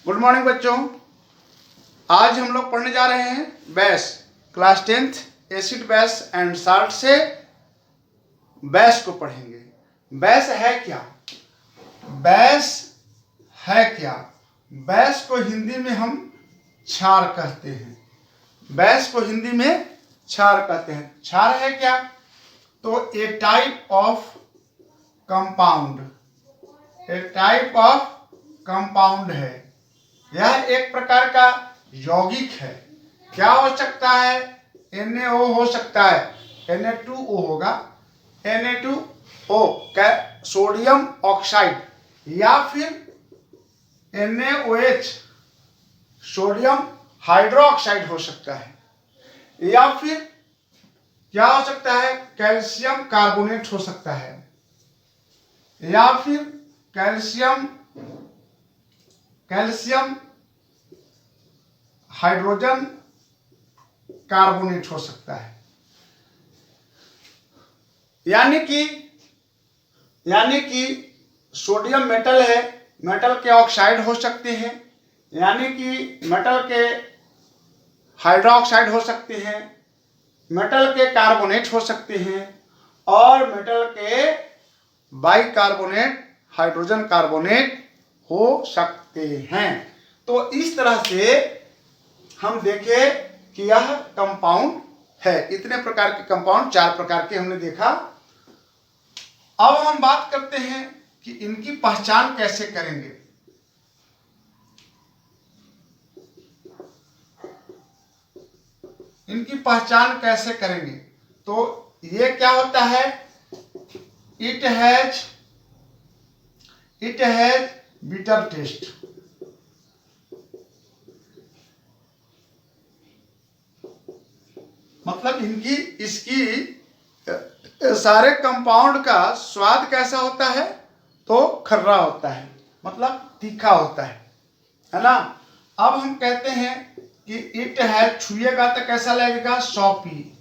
Good morning बच्चों। आज हम लोग पढ़ने जा रहे हैं base class 10th acid base and salt से बेस को पढ़ेंगे। बेस है क्या? बेस है क्या? बेस को हिंदी में हम क्षार कहते हैं। बेस को हिंदी में क्षार कहते हैं। क्षार है क्या? तो a type of compound, a type of compound है। यह एक प्रकार का यौगिक है। क्या हो सकता है? NaO हो सकता है, Na2O होगा, Na2O क्या? सोडियम ऑक्साइड, या फिर NaOH सोडियम हाइड्रोक्साइड हो सकता है, या फिर क्या हो सकता है? कैल्शियम कार्बोनेट हो सकता है, या फिर कैल्शियम हाइड्रोजन कार्बोनेट हो सकता है। यानी कि सोडियम मेटल है, मेटल के ऑक्साइड हो सकते हैं, यानी कि मेटल के हाइड्रोक्साइड हो सकते हैं, मेटल के कार्बोनेट हो सकते हैं, और मेटल के बाइकार्बोनेट हाइड्रोजन कार्बोनेट हो सकते हैं। तो इस तरह से हम देखें कि यह कंपाउंड है। इतने प्रकार के कंपाउंड, 4 प्रकार के हमने देखा। अब हम बात करते हैं कि इनकी पहचान कैसे करेंगे। इनकी पहचान कैसे करेंगे? तो ये क्या होता है? It has bitter test. मतलब इसकी सारे कंपाउंड का स्वाद कैसा होता है? तो खर्रा होता है, मतलब तीखा होता है ना। अब हम कहते हैं कि इट है, छुएगा तो कैसा लगेगा? सॉपी,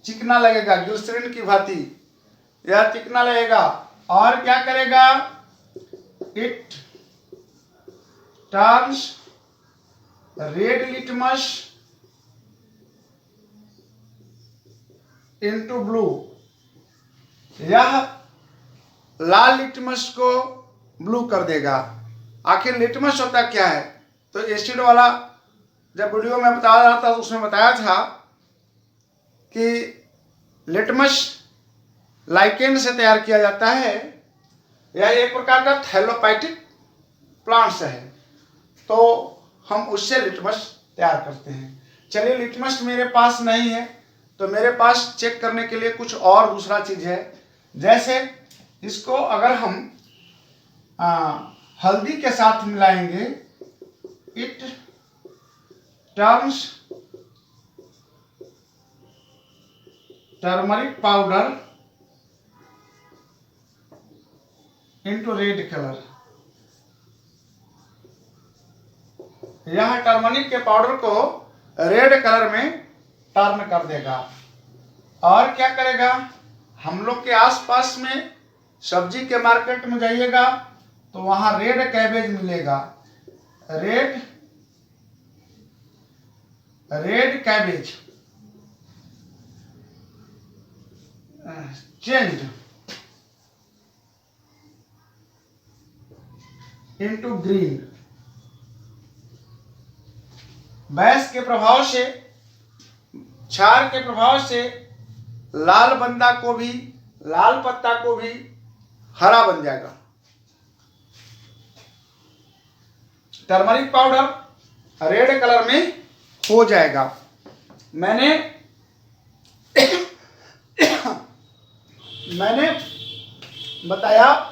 चिकना लगेगा, ग्लिसरीन की भांति यह चिकना लगेगा। और क्या करेगा? It turns red litmus into blue. यह लाल लिटमस को ब्लू कर देगा। आखिर लिटमस होता क्या है? तो एसिड वाला जब वीडियो में बता रहा था तो उसमें बताया था कि लिटमस लाइकेन से तैयार किया जाता है। यह एक प्रकार का थैलोपाइटिक प्लांट्स है, तो हम उससे लिटमस तैयार करते हैं। चलिए, लिटमस मेरे पास नहीं है तो मेरे पास चेक करने के लिए कुछ और दूसरा चीज है। जैसे इसको अगर हम हल्दी के साथ मिलाएंगे, it turns turmeric powder into red colour. यह टर्मरिक के पाउडर को रेड कलर में टर्न कर देगा। और क्या करेगा? हम लोग के आसपास में सब्जी के मार्केट में जाइएगा तो वहां रेड कैबेज मिलेगा। Red cabbage changed into green. Base के प्रभाव से, क्षार के प्रभाव से लाल बंदा को भी, लाल पत्ता को भी हरा बन जाएगा। टर्मरिक पाउडर रेड कलर में हो जाएगा। मैंने बताया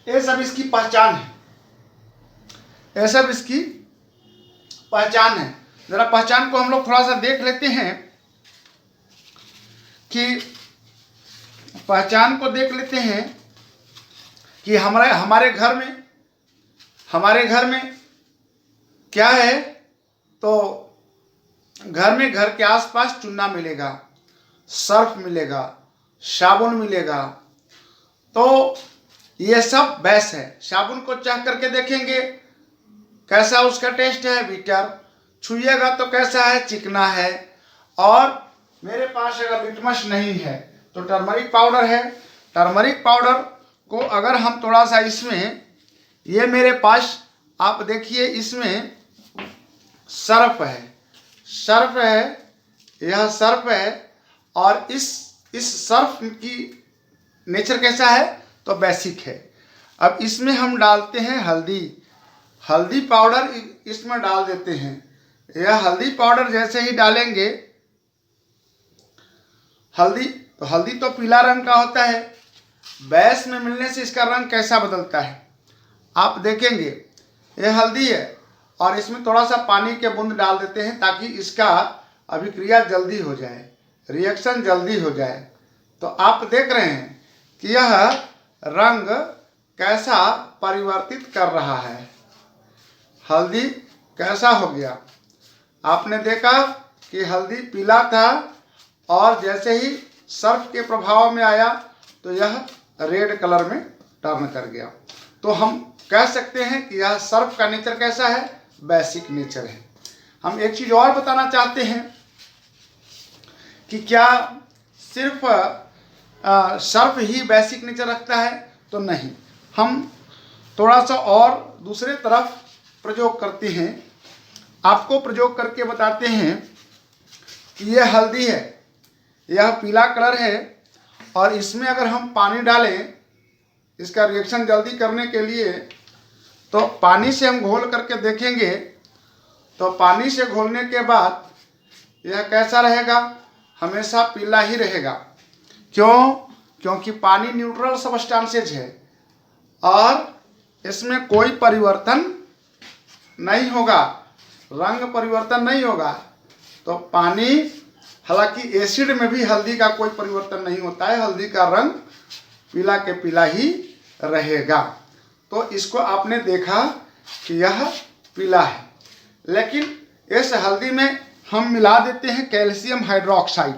ये सब इसकी पहचान है। ये सब इसकी पहचान है। जरा पहचान को हम लोग थोड़ा सा देख लेते हैं कि पहचान को देख लेते हैं कि हमारे घर में क्या है। तो घर के आसपास चूना मिलेगा, सर्फ मिलेगा, साबुन मिलेगा। तो ये सब बेस है। साबुन को चाह करके देखेंगे कैसा उसका टेस्ट है, बिटर। छुइएगा तो कैसा है, चिकना है। और मेरे पास अगर लिटमस नहीं है तो टर्मरिक पाउडर है। टर्मरिक पाउडर को अगर हम थोड़ा सा इसमें, ये मेरे पास आप देखिए इसमें सर्फ है, सर्फ है, यह सर्फ है। और इस सर्फ की नेचर कैसा है, तो बेसिक है। अब इसमें हम डालते हैं हल्दी, हल्दी पाउडर इसमें डाल देते हैं। यह हल्दी पाउडर जैसे ही डालेंगे, हल्दी तो पीला रंग का होता है, बेस में मिलने से इसका रंग कैसा बदलता है आप देखेंगे। यह हल्दी है और इसमें थोड़ा सा पानी के बूंद डाल देते हैं ताकि इसका अभिक्रिया जल्दी हो जाए, रिएक्शन जल्दी हो जाए। तो आप देख रहे हैं कि यह रंग कैसा परिवर्तित कर रहा है, हल्दी कैसा हो गया। आपने देखा कि हल्दी पीला था और जैसे ही सर्फ के प्रभाव में आया तो यह रेड कलर में टर्न कर गया। तो हम कह सकते हैं कि यह सर्फ का नेचर कैसा है, बेसिक नेचर है। हम एक चीज़ और बताना चाहते हैं कि क्या सिर्फ सर्फ ही बेसिक नेचर रखता है, तो नहीं, हम थोड़ा सा और दूसरे तरफ प्रयोग करते हैं। आपको प्रयोग करके बताते हैं कि यह हल्दी है, यह पीला कलर है और इसमें अगर हम पानी डालें इसका रिएक्शन जल्दी करने के लिए, तो पानी से हम घोल करके देखेंगे तो पानी से घोलने के बाद यह कैसा रहेगा, हमेशा पीला ही रहेगा। क्यों? क्योंकि पानी न्यूट्रल सब्सटेंसेज है और इसमें कोई परिवर्तन नहीं होगा, रंग परिवर्तन नहीं होगा। तो पानी, हालांकि एसिड में भी हल्दी का कोई परिवर्तन नहीं होता है, हल्दी का रंग पीला के पीला ही रहेगा। तो इसको आपने देखा कि यह पीला है, लेकिन इस हल्दी में हम मिला देते हैं कैल्शियम हाइड्रोक्साइड।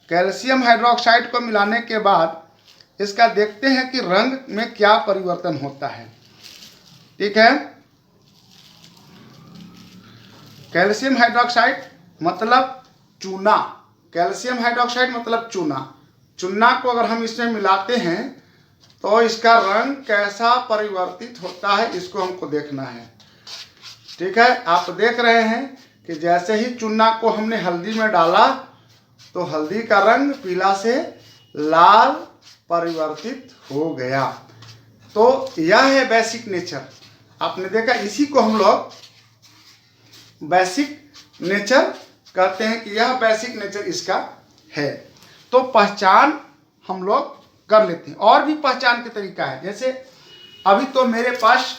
कैल्शियम हाइड्रोक्साइड को मिलाने के बाद इसका देखते हैं कि रंग में क्या परिवर्तन होता है। ठीक है, कैल्शियम हाइड्रोक्साइड मतलब चूना, कैल्शियम हाइड्रोक्साइड मतलब चूना। चूना को अगर हम इसमें मिलाते हैं तो इसका रंग कैसा परिवर्तित होता है, इसको हमको देखना है। ठीक है, आप देख रहे हैं कि जैसे ही चूना को हमने हल्दी में डाला तो हल्दी का रंग पीला से लाल परिवर्तित हो गया। तो यह है बेसिक नेचर। आपने देखा, इसी को हम लोग बेसिक नेचर कहते हैं कि यह बेसिक नेचर इसका है। तो पहचान हम लोग कर लेते हैं। और भी पहचान के तरीका है, जैसे अभी तो मेरे पास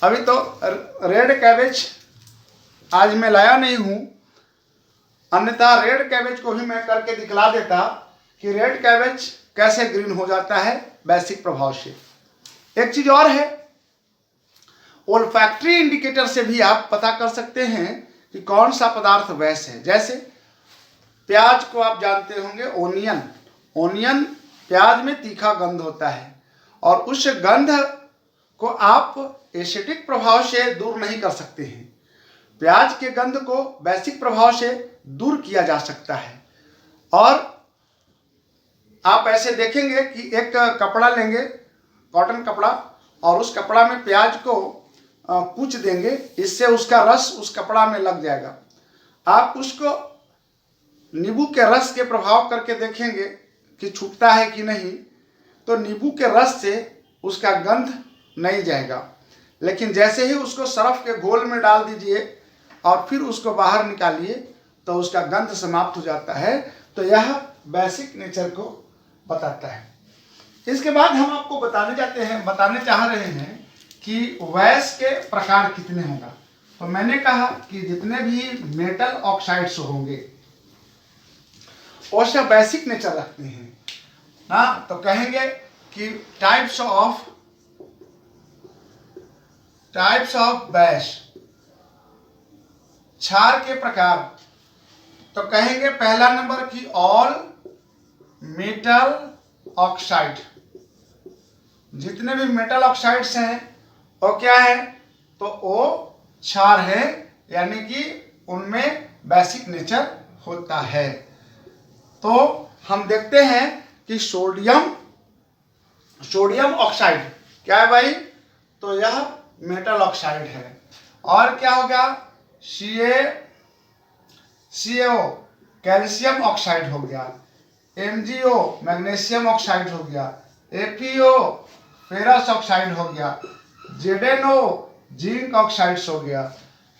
रेड कैबेज आज मैं लाया नहीं हूं, अन्यथा रेड कैबेज को भी मैं करके दिखला देता कि रेड कैबेज कैसे ग्रीन हो जाता है बेसिक प्रभाव से। एक चीज और है, ओल्फैक्टरी इंडिकेटर से भी आप पता कर सकते हैं कि कौन सा पदार्थ बेस है। जैसे प्याज को आप जानते होंगे, ओनियन प्याज में तीखा गंध होता है और उस गंध को आप एसिडिक प्रभाव से दूर नहीं कर सकते हैं। प्याज के गंध को बेसिक प्रभाव से दूर किया जा सकता है। और आप ऐसे देखेंगे कि एक कपड़ा लेंगे, कॉटन कपड़ा, और उस कपड़ा में प्याज को कूच देंगे, इससे उसका रस उस कपड़ा में लग जाएगा। आप उसको नींबू के रस के प्रभाव करके देखेंगे कि छूटता है कि नहीं, तो नींबू के रस से उसका गंध नहीं जाएगा। लेकिन जैसे ही उसको सरफ के घोल में डाल दीजिए और फिर उसको बाहर निकालिए तो उसका गंध समाप्त हो जाता है। तो यह बेसिक नेचर को बताता है। इसके बाद हम आपको बताने चाह रहे हैं कि वैस के प्रकार कितने होगा। तो मैंने कहा कि जितने भी मेटल ऑक्साइड्स होंगे वो सब बेसिक नेचर रखते हैं ना। तो कहेंगे कि टाइप्स ऑफ बैश, क्षार के प्रकार। तो कहेंगे पहला नंबर की ऑल मेटल ऑक्साइड, जितने भी मेटल ऑक्साइड्स हैं वो क्या है, तो वो क्षार है, यानी कि उनमें बेसिक नेचर होता है। तो हम देखते हैं कि सोडियम ऑक्साइड क्या है भाई, तो यह मेटल ऑक्साइड है। और क्या हो गया, CaO कैल्शियम ऑक्साइड हो गया, MgO मैग्नीशियम ऑक्साइड हो गया, FeO फेरस ऑक्साइड हो गया, ZnO जिंक ऑक्साइड्स हो गया।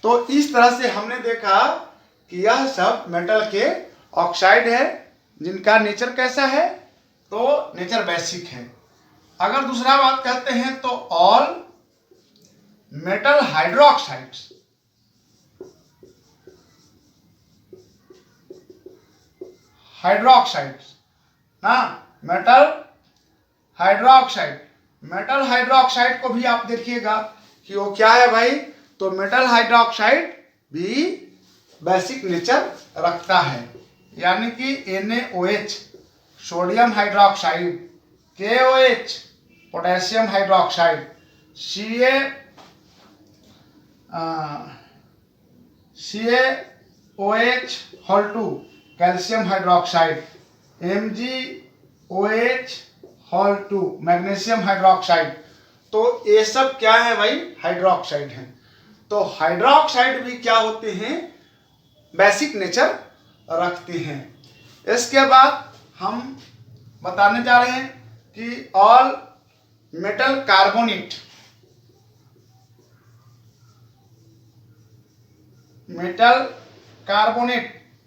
तो इस तरह से हमने देखा कि यह सब मेटल के ऑक्साइड है, जिनका नेचर कैसा है, तो नेचर बेसिक है। अगर दूसरा बात कहते हैं तो ऑल मेटल हाइड्रोक्साइड्स, ना, मेटल हाइड्रोक्साइड को भी आप देखिएगा कि वो क्या है भाई, तो मेटल हाइड्रोक्साइड भी बेसिक नेचर रखता है, यानी कि NaOH sodium hydroxide, KOH potassium hydroxide, CaOH whole 2 calcium hydroxide, MgOH whole 2 magnesium hydroxide. तो ये सब क्या है भाई, हाइड्रोक्साइड हैं। तो हाइड्रोक्साइड भी क्या होते हैं, बेसिक नेचर रखते हैं। इसके बाद हम बताने जा रहे हैं कि ऑल मेटल कार्बोनेट,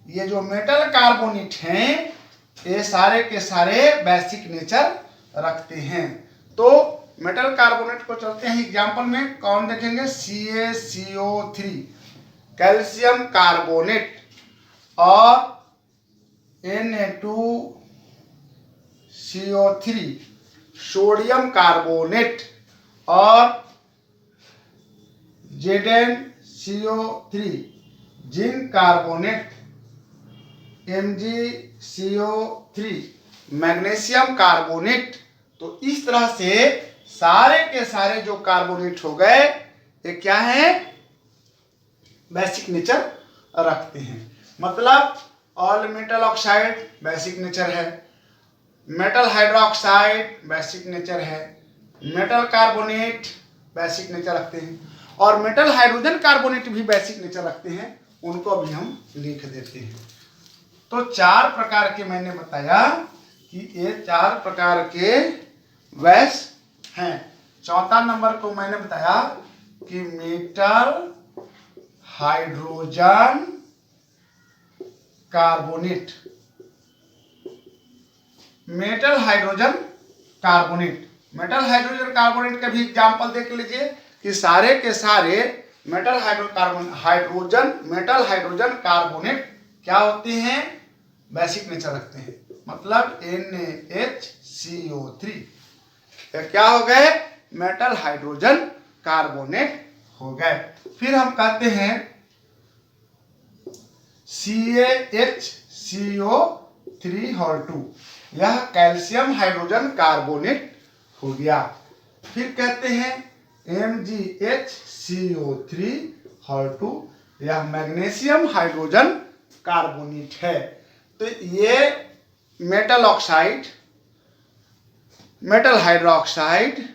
ये जो मेटल कार्बोनेट हैं ये सारे के सारे बेसिक नेचर रखते हैं। तो मेटल कार्बोनेट को चलते हैं एग्जांपल में, कौन देखेंगे, CaCO3 कैल्शियम कार्बोनेट और Na2CO3 सोडियम कार्बोनेट और ZnCO3 zinc carbonate, MgCO3 magnesium carbonate. तो इस तरह से सारे के सारे जो कार्बोनेट हो गए ये क्या है, बेसिक नेचर रखते हैं। मतलब all metal oxide basic nature है, मेटल हाइड्रोक्साइड बेसिक नेचर है, मेटल कार्बोनेट बेसिक नेचर रखते हैं, और मेटल हाइड्रोजन कार्बोनेट भी बेसिक नेचर रखते हैं, उनको भी हम लिख देते हैं। तो 4 प्रकार के मैंने बताया कि ये 4 प्रकार के बेस हैं। चौथा नंबर को मैंने बताया कि metal hydrogen carbonate, metal hydrogen carbonate का भी एग्जाम्पल देख लीजिए कि सारे के सारे मेटल हाइड्रोजन कार्बोनेट क्या होते हैं, बेसिक नेचर रखते हैं। मतलब NaHCO3 क्या हो गए, मेटल हाइड्रोजन कार्बोनेट हो गए। फिर हम कहते हैं CaHCO3 होल 2, यह कैल्शियम हाइड्रोजन कार्बोनेट हो गया। फिर कहते हैं MgHCO3 होल 2, यह मैग्नीशियम हाइड्रोजन कार्बोनेट है। तो ये metal oxide, metal hydroxide,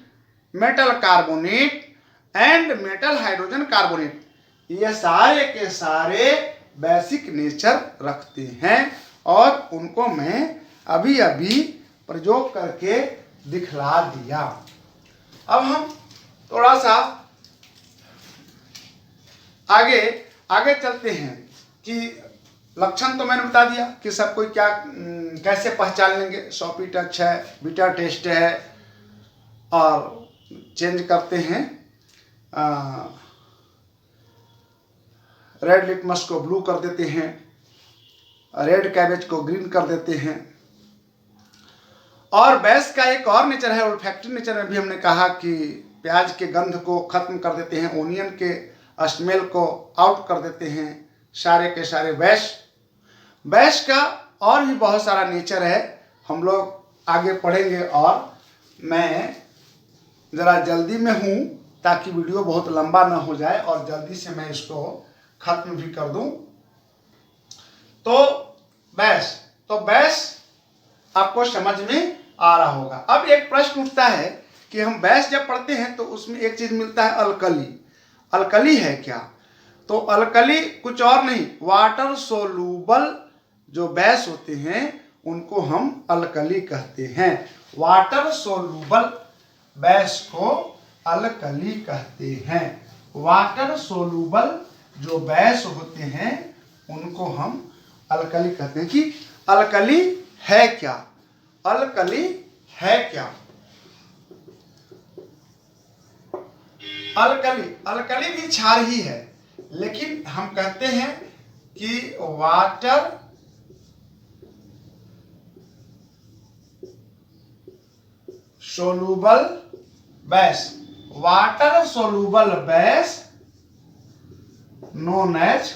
metal carbonate and metal hydrogen carbonate, ये सारे के सारे बेसिक नेचर रखते हैं, और उनको मैं अभी अभी प्रयोग करके दिखला दिया। अब हम थोड़ा सा आगे चलते हैं कि लक्षण तो मैंने बता दिया कि सब कोई क्या कैसे पहचान लेंगे, सॉपी टच है, बीटा टेस्ट है, और चेंज करते हैं रेड लिटमस को ब्लू कर देते हैं, रेड कैबेज को ग्रीन कर देते हैं। और बेस का एक और नेचर है, ओल्फैक्टरी नेचर में भी हमने कहा कि प्याज के गंध को खत्म कर देते हैं, ओनियन के स्मेल को आउट कर देते हैं, सारे के सारे बेस का और भी बहुत सारा नेचर है, हम लोग आगे पढ़ेंगे। और मैं ज़रा जल्दी में हूँ ताकि वीडियो बहुत लंबा ना हो जाए और जल्दी से मैं इसको ख़त्म भी कर दूँ। तो बेस आपको समझ में आ रहा होगा। अब एक प्रश्न उठता है कि हम बेस जब पढ़ते हैं तो उसमें एक चीज़ मिलता है अल्कली। अल्कली है क्या? तो अल्कली कुछ और नहीं, वाटर सोलूबल जो बेस होते हैं उनको हम अल्कली कहते हैं। वाटर सोलूबल बेस को अल्कली कहते हैं। वाटर सोलूबल जो बेस होते हैं उनको हम अल्कली कहते हैं। कि अल्कली है क्या? अल्कली है क्या? अल्कली भी क्षार ही है, लेकिन हम कहते हैं कि water soluble base, water soluble base known as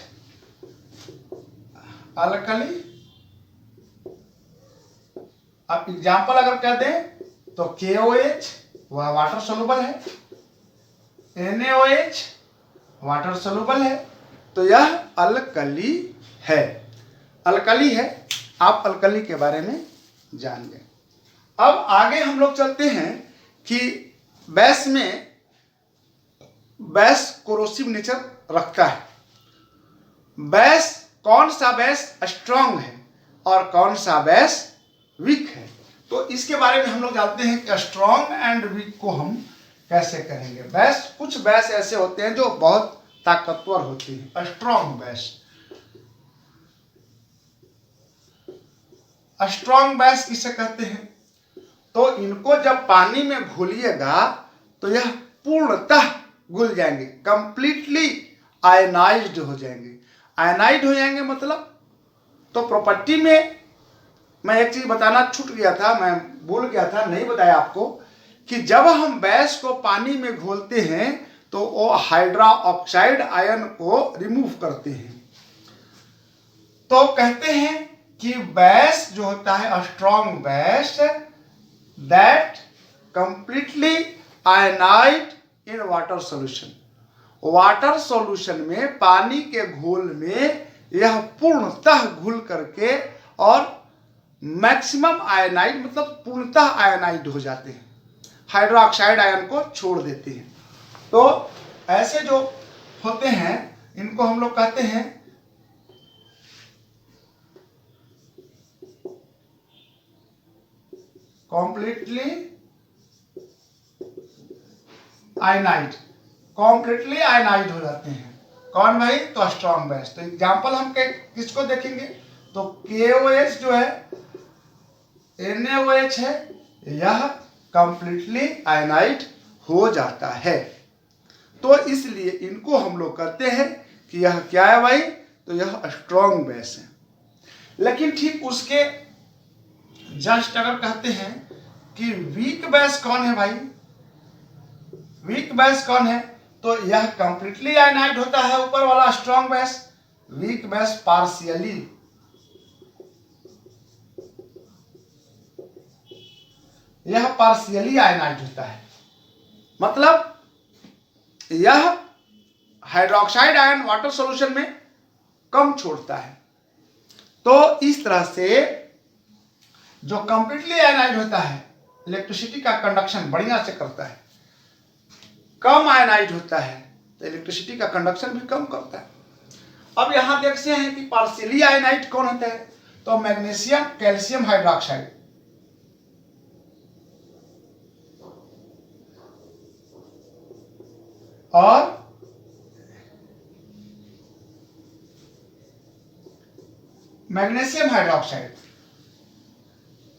alkali. अब एग्जाम्पल अगर कह दें तो KOH वह वाटर सोलूबल है, NaOH वाटर सोलूबल है, तो यह अल्कली है। अल्कली है, आप अल्कली के बारे में जान गए। अब आगे हम लोग चलते हैं कि बेस कोरोसिव नेचर रखता है। बेस कौन सा बेस स्ट्रांग है और कौन सा बेस वीक है, तो इसके बारे में हम लोग जानते हैं कि स्ट्रांग एंड वीक को हम कैसे करेंगे। कुछ बेस ऐसे होते हैं जो बहुत ताकतवर होते हैं, स्ट्रांग बेस। स्ट्रांग बेस किसे कहते हैं? तो इनको जब पानी में घोलिएगा तो यह पूर्णतः घुल जाएंगे, कंप्लीटली आयनाइज्ड हो जाएंगे। आयनाइड हो जाएंगे मतलब, तो प्रॉपर्टी में मैं एक चीज बताना छूट गया था, मैं भूल गया था, नहीं बताया आपको, कि जब हम बेस को पानी में घोलते हैं तो वो हाइड्रा ऑक्साइड आयन को रिमूव करते हैं। तो कहते हैं कि बेस जो होता है strong base that completely ionised in water solution. Water solution में, पानी के घोल में यह पूर्णतः घुल करके और मैक्सिमम आयनाइड मतलब पूर्णतः आयनाइड हो जाते हैं, हाइड्रोक्साइड आयन को छोड़ देते हैं। तो ऐसे जो होते हैं इनको हम लोग कहते हैं कॉम्प्लीटली आयनाइड, कॉम्प्लीटली आयनाइड हो जाते हैं। कौन भाई? तो स्ट्रॉन्ग बेस। तो एग्जांपल हम किसको देखेंगे? तो KOH जो है, NaOH है, यह कंप्लीटली आयनाइड हो जाता है। तो इसलिए इनको हम लोग कहते हैं कि यह क्या है भाई? तो यह स्ट्रॉन्ग बेस है। लेकिन ठीक उसके जस्ट अगर कहते हैं कि वीक बेस कौन है भाई? वीक बेस कौन है? तो यह कंप्लीटली आयनाइड होता है ऊपर वाला strong base. Weak base partially, यह पार्शियली आयनाइड होता है, मतलब यह हाइड्रोक्साइड आयन वाटर सॉल्यूशन में कम छोड़ता है। तो इस तरह से जो कंप्लीटली आयनाइड होता है इलेक्ट्रिसिटी का कंडक्शन बढ़िया से करता है, कम आयनाइड होता है तो इलेक्ट्रिसिटी का कंडक्शन भी कम करता है। अब यहां देखते हैं कि पार्शियली आयनाइड कौन होता है? तो मैग्नीशियम कैल्शियम हाइड्रोक्साइड, और मैग्नीशियम हाइड्रोक्साइड।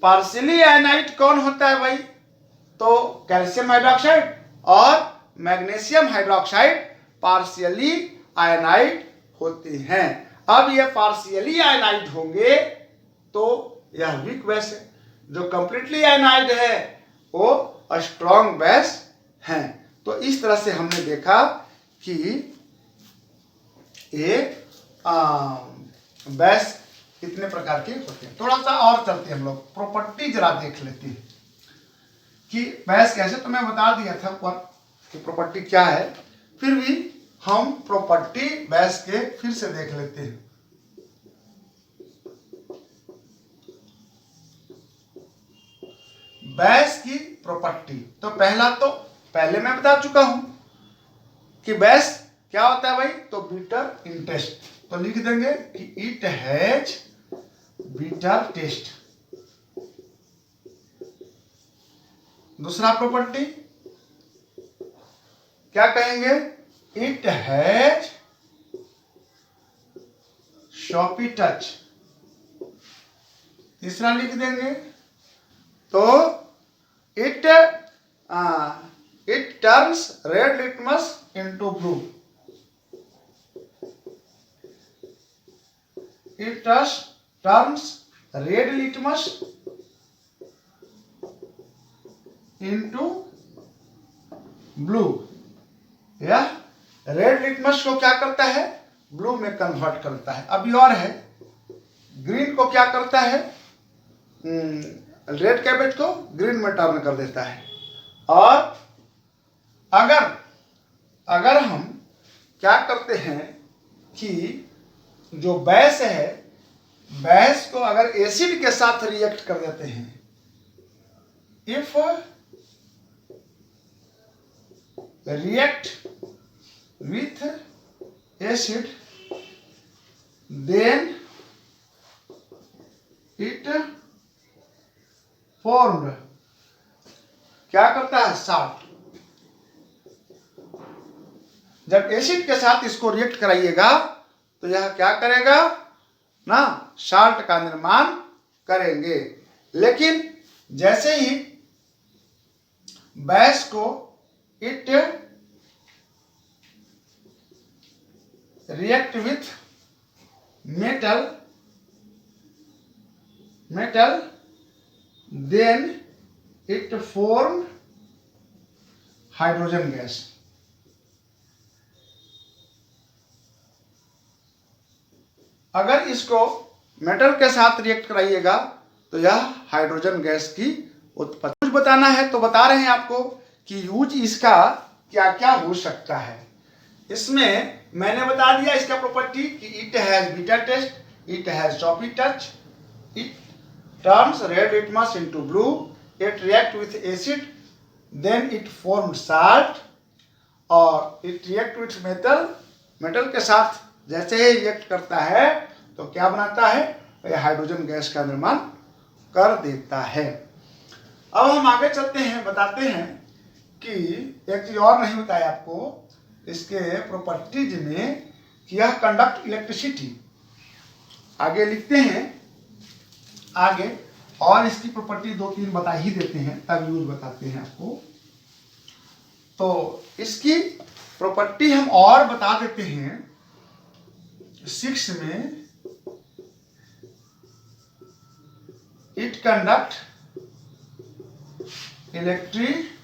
पार्शियली आयनाइड कौन होता है भाई? तो कैल्शियम हाइड्रोक्साइड और मैग्नीशियम हाइड्रोक्साइड पार्शियली आयनाइड होते हैं। अब ये पार्शियली आयनाइड होंगे तो यह वीक बेस है, जो कंप्लीटली आयनाइड है वो स्ट्रॉन्ग बेस है। तो इस तरह से हमने देखा कि ये बेस कितने प्रकार के होते हैं। थोड़ा सा और चलते हैं हम लोग, प्रॉपर्टी जरा देख लेते हैं। कि बेस कैसे, तो मैं बता दिया था ऊपर कि प्रॉपर्टी क्या है, फिर भी हम प्रॉपर्टी बेस के फिर से देख लेते हैं। बेस की प्रॉपर्टी तो पहले मैं बता चुका हूं कि बेस क्या होता है भाई, तो बिटर इन टेस्ट, तो लिख देंगे कि इट हैज बिटर टेस्ट। दूसरा प्रॉपर्टी क्या कहेंगे, इट हैज शॉपी टच। तीसरा लिख देंगे तो it turns red litmus into blue. It turns red litmus into blue. यह रेड लिटमस को क्या करता है, ब्लू में कन्वर्ट करता है। अभी और है, ग्रीन को क्या करता है, रेड कैबेज को ग्रीन में टर्न कर देता है। और अगर हम क्या करते हैं कि जो बेस है, बेस को अगर एसिड के साथ रिएक्ट कर देते हैं, if react with acid then it formed, क्या करता है, साल्ट। जब एसिड के साथ इसको रिएक्ट कराइएगा तो यह क्या करेगा ना, साल्ट का निर्माण करेंगे। लेकिन जैसे ही बेस को it react with metal then it form hydrogen gas. अगर इसको मेटल के साथ रिएक्ट कराइएगा तो यह हाइड्रोजन गैस की उत्पत्ति। कुछ बताना है तो बता रहे हैं आपको कि यूज इसका क्या क्या हो सकता है। इसमें मैंने बता दिया इसका प्रॉपर्टी कि it has bitter taste, it has soapy touch, it turns red litmus into blue, it react with acid then it form salt, और इट रिएक्ट विथ मेटल के साथ जैसे ही रिएक्ट करता है तो क्या बनाता है, हाइड्रोजन गैस का निर्माण कर देता है। अब हम आगे चलते हैं, बताते हैं कि एक चीज और नहीं बताया आपको इसके प्रॉपर्टीज में कि यह कंडक्ट इलेक्ट्रिसिटी। आगे लिखते हैं आगे, और इसकी प्रॉपर्टी 2-3 बता ही देते हैं, तब यूज बताते हैं आपको। तो इसकी प्रॉपर्टी हम और बता देते हैं 6 में, इट कंडक्ट इलेक्ट्रिसिटी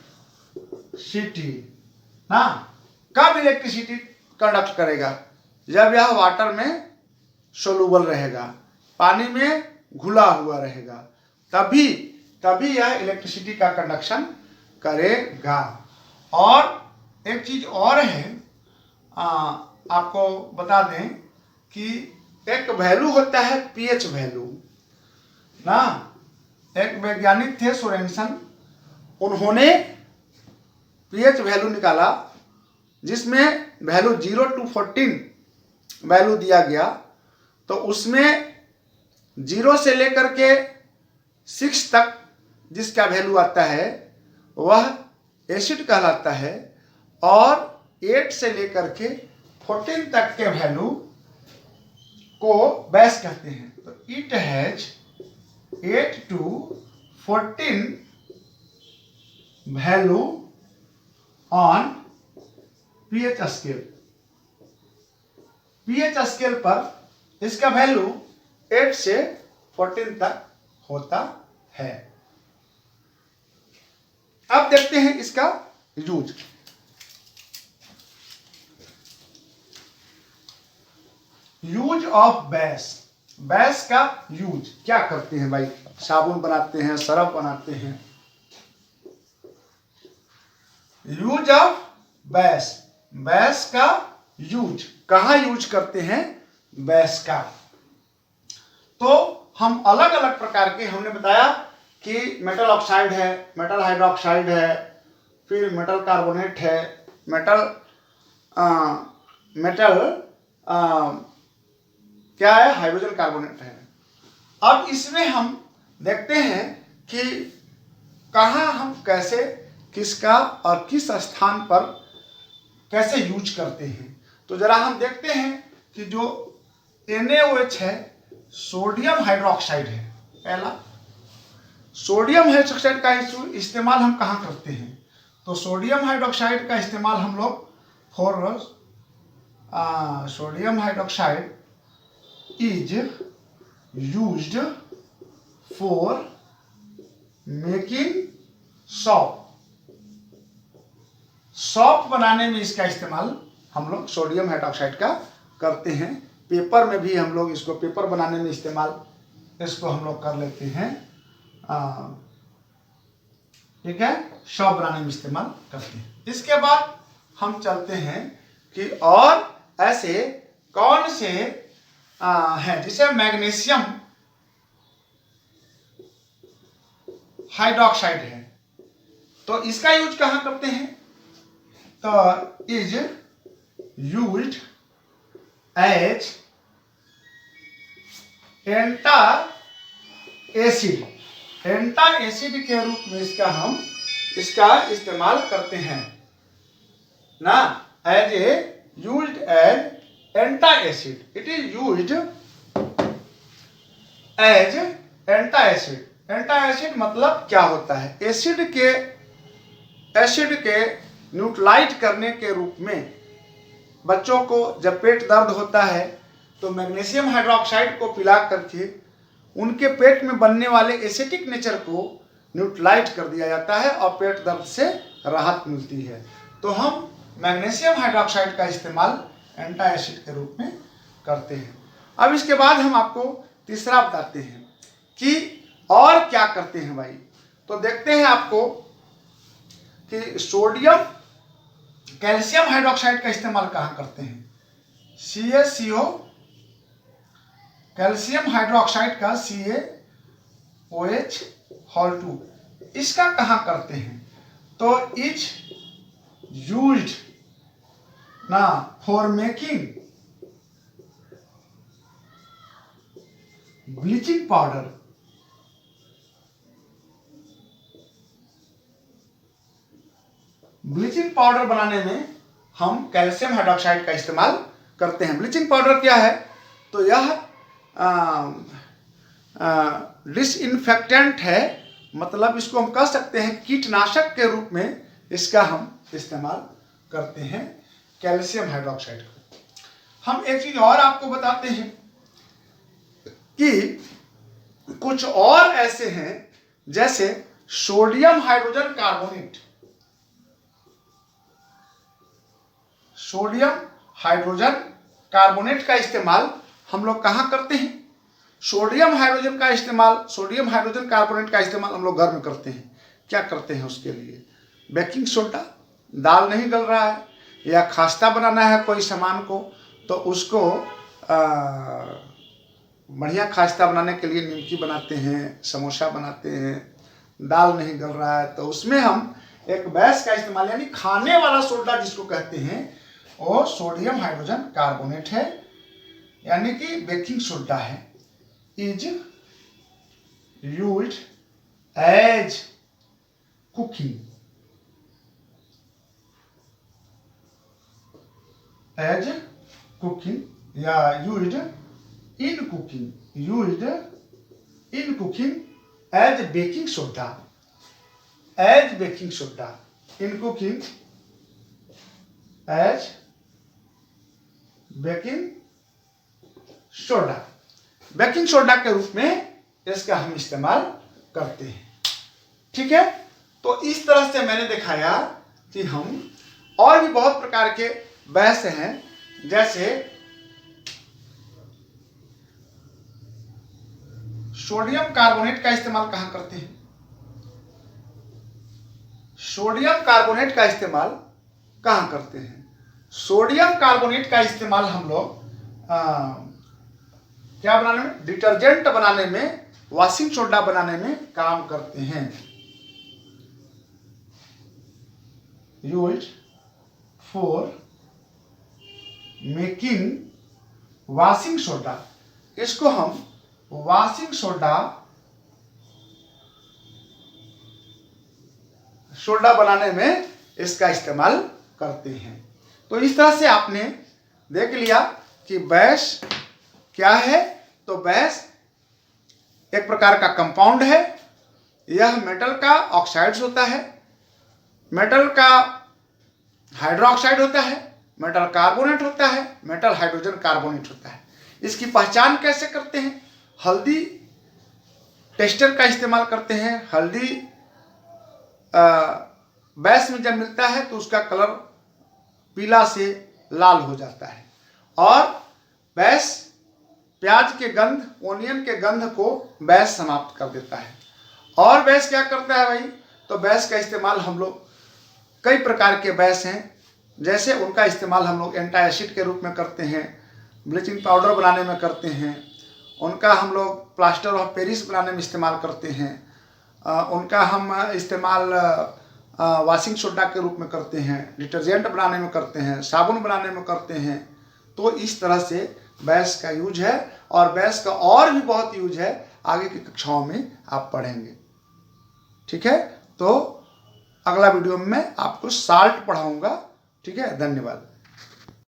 ना। कब इलेक्ट्रिसिटी कंडक्ट करेगा, जब यह वाटर में सोलूबल रहेगा, पानी में घुला हुआ रहेगा, तभी यह इलेक्ट्रिसिटी का कंडक्शन करेगा। और एक चीज और है, आपको बता दें कि एक वैल्यू होता है पीएच वैल्यू ना। एक वैज्ञानिक थे सोरेनसन, उन्होंने पीएच वैल्यू निकाला जिसमें वैल्यू 0 to 14 वैल्यू दिया गया। तो उसमें 0 से लेकर के 6 तक जिसका वैल्यू आता है वह एसिड कहलाता है, और 8 से लेकर के 14 तक के वैल्यू को बेस कहते हैं। तो it has 8 to 14 value on pH scale. PH scale पर इसका वैल्यू 8 से 14 तक होता है। अब देखते हैं इसका use. Use of base. Base का यूज क्या करते हैं भाई, साबुन बनाते हैं, सरफ बनाते हैं, यूज ऑफ बैस, बैस का यूज कहाँ यूज करते हैं, बैस का। तो हम अलग अलग प्रकार के हमने बताया कि मेटल ऑक्साइड है, मेटल हाइड्रोक्साइड है, फिर मेटल कार्बोनेट है, मेटल क्या है, हाइड्रोजन कार्बोनेट है। अब इसमें हम देखते हैं कि कहाँ हम कैसे, किसका और किस स्थान पर कैसे यूज करते हैं। तो जरा हम देखते हैं कि जो NaOH है, सोडियम हाइड्रोक्साइड है। पहला सोडियम हाइड्रोक्साइड का इस्तेमाल हम कहाँ करते हैं, तो सोडियम हाइड्रोक्साइड का इस्तेमाल हम लोग for sodium hydroxide is used for making shop, shop बनाने में इसका इस्तेमाल हम लोग सोडियम हाइड्रोक्साइड का करते हैं। पेपर में भी हम लोग इसको, पेपर बनाने में इस्तेमाल इसको हम लोग कर लेते हैं, ठीक है, सॉप बनाने में इस्तेमाल करते हैं। इसके बाद हम चलते हैं कि और ऐसे कौन से हैं, जिसे मैग्नीशियम हाइड्रोक्साइड है, तो इसका यूज कहाँ करते हैं, तो is used as antacid, antacid के रूप में इसका इस्तेमाल करते हैं ना, as a used as antacid, it is used as antacid. Antacid मतलब क्या होता है, एसिड के न्यूट्रलाइज करने के रूप में। बच्चों को जब पेट दर्द होता है तो मैग्नीशियम हाइड्रोक्साइड को पिला करके उनके पेट में बनने वाले एसिटिक नेचर को न्यूट्रलाइज कर दिया जाता है और पेट दर्द से राहत मिलती है। तो हम मैग्नीशियम हाइड्रोक्साइड का इस्तेमाल एंटा एसिड के रूप में करते हैं। अब इसके बाद हम आपको तीसरा बताते हैं कि और क्या करते हैं भाई। तो देखते हैं आपको कि सोडियम कैल्शियम हाइड्रोक्साइड का इस्तेमाल कहाँ करते हैं, CaCO कैल्शियम हाइड्रोक्साइड का CaOH2 इसका कहाँ करते हैं, तो इज यूज्ड ना for making bleaching powder, bleaching powder बनाने में हम कैल्शियम हाइड्रोक्साइड का इस्तेमाल करते हैं। ब्लीचिंग पाउडर क्या है, तो यह डिसइंफेक्टेंट है, मतलब इसको हम कह सकते हैं कीटनाशक के रूप में इसका हम इस्तेमाल करते हैं कैल्शियम हाइड्रोक्साइड को। हम एक चीज और आपको बताते हैं कि कुछ और ऐसे हैं जैसे sodium hydrogen carbonate, sodium hydrogen carbonate का इस्तेमाल हम लोग कहाँ करते हैं, सोडियम हाइड्रोजन कार्बोनेट का इस्तेमाल हम लोग घर में करते हैं। क्या करते हैं उसके लिए, बेकिंग सोडा, दाल नहीं गल रहा है या खास्ता बनाना है कोई सामान को, तो उसको बढ़िया खास्ता बनाने के लिए निमकी बनाते हैं, समोसा बनाते हैं, दाल नहीं गल रहा है तो उसमें हम एक बैस का इस्तेमाल, यानी खाने वाला सोडा जिसको कहते हैं, वो सोडियम हाइड्रोजन कार्बोनेट है, यानी कि बेकिंग सोडा है, is used as cooking, as cooking या used in cooking as baking soda, as baking soda, in cooking as baking soda, baking soda के रूप में इसका हम इस्तेमाल करते हैं। ठीक है, तो इस तरह से मैंने दिखाया कि हम और भी बहुत प्रकार के बहस हैं, जैसे सोडियम कार्बोनेट का इस्तेमाल कहां करते हैं, सोडियम कार्बोनेट का इस्तेमाल कहाँ करते हैं? सोडियम कार्बोनेट का इस्तेमाल हम लोग क्या बनाने में? डिटर्जेंट बनाने में, वॉशिंग सोडा बनाने में काम करते हैं। Used for making washing soda, इसको हम वॉशिंग सोडा बनाने में इसका इस्तेमाल करते हैं। तो इस तरह से आपने देख लिया कि बैश क्या है। तो बैश एक प्रकार का कंपाउंड है। यह मेटल का ऑक्साइड्स होता है, मेटल का हाइड्रोक्साइड होता है, मेटल कार्बोनेट होता है, मेटल हाइड्रोजन कार्बोनेट होता है। इसकी पहचान कैसे करते हैं? हल्दी टेस्टर का इस्तेमाल करते हैं। हल्दी बैश में जब मिलता है तो उसका कलर पीला से लाल हो जाता है। और बैश प्याज के गंध, ओनियन के गंध को बैश समाप्त कर देता है। और बैश क्या करता है भाई? तो बैश का इस्तेमाल हम लोग, कई प्रकार के बैश हैं, जैसे उनका इस्तेमाल हम लोग एंटी एसिड के रूप में करते हैं, ब्लीचिंग पाउडर बनाने में करते हैं, उनका हम लोग प्लास्टर ऑफ पेरिस बनाने में इस्तेमाल करते हैं, उनका हम इस्तेमाल वॉशिंग सोडा के रूप में करते हैं, डिटर्जेंट बनाने में करते हैं, साबुन बनाने में करते हैं। तो इस तरह से बैश का यूज है। और बैश का और भी बहुत यूज है, आगे की कक्षाओं में आप पढ़ेंगे। ठीक है, तो अगला वीडियो में मैं आपको साल्ट पढ़ाऊंगा। ठीक है, धन्यवाद।